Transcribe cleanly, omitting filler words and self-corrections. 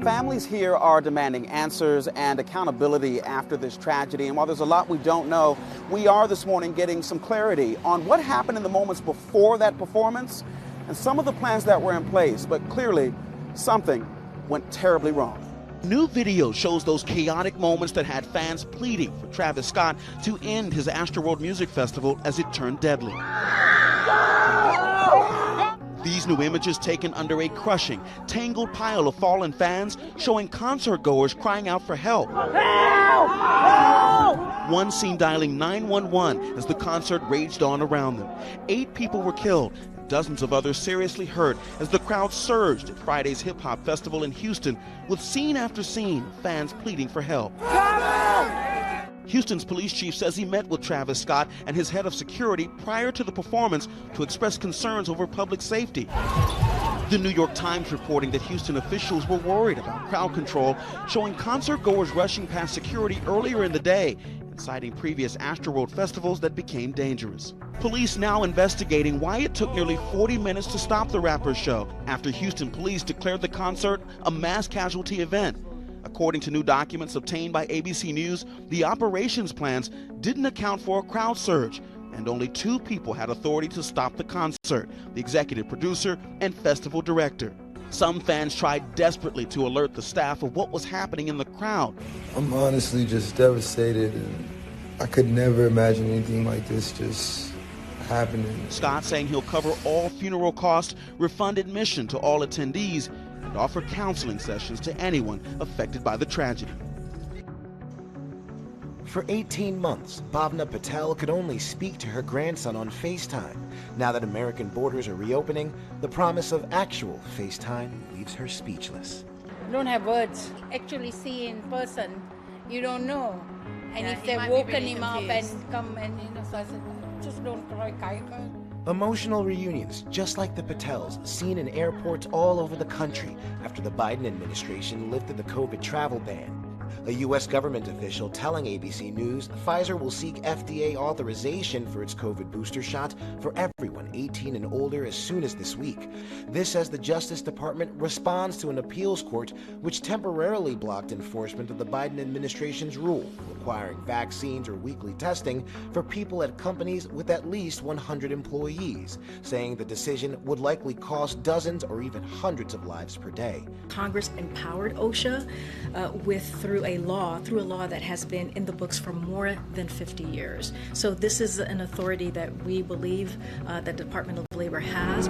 Families here are demanding answers and accountability after this tragedy. And while there's a lot we don't know, we are this morning getting some clarity on what happened in the moments before that performance and some of the plans that were in place. But clearly, something went terribly wrong. New video shows those chaotic moments that had fans pleading for Travis Scott to end his Astroworld Music Festival as it turned deadly. These new images taken under a crushing, tangled pile of fallen fans showing concert goers crying out for help. Help! Help! One seen dialing 911 as the concert raged on around them. 8 people were killed. Dozens of others seriously hurt as the crowd surged at Friday's hip-hop festival in Houston, with scene after scene of fans pleading for help. Houston's police chief says he met with Travis Scott and his head of security prior to the performance to express concerns over public safety. The New York Times reporting that Houston officials were worried about crowd control, showing concert goers rushing past security earlier in the day, citing previous Astroworld festivals that became dangerous. Police now investigating why it took nearly 40 minutes to stop the rapper's show after Houston police declared the concert a mass casualty event. According to new documents obtained by ABC News, the operations plans didn't account for a crowd surge, and only 2 people had authority to stop the concert, the executive producer and festival director. Some fans tried desperately to alert the staff of what was happening in the crowd. I'm honestly just devastated, and I could never imagine anything like this just happening. Scott saying he'll cover all funeral costs, refund admission to all attendees, and offer counseling sessions to anyone affected by the tragedy. For 18 months, Bhavna Patel could only speak to her grandson on FaceTime. Now that American borders are reopening, the promise of actual FaceTime leaves her speechless. I don't have words. Actually see in person, you don't know. And if they've woken him up and come and, so I said, just don't cry, Kaika. Emotional reunions, just like the Patels, seen in airports all over the country after the Biden administration lifted the COVID travel ban. A U.S. government official telling ABC News Pfizer will seek FDA authorization for its COVID booster shot for everyone 18 and older as soon as this week. This as the Justice Department responds to an appeals court which temporarily blocked enforcement of the Biden administration's rule requiring vaccines or weekly testing for people at companies with at least 100 employees, saying the decision would likely cost dozens or even hundreds of lives per day. Congress empowered OSHA through a law that has been in the books for more than 50 years. So this is an authority that we believe the Department of Labor has.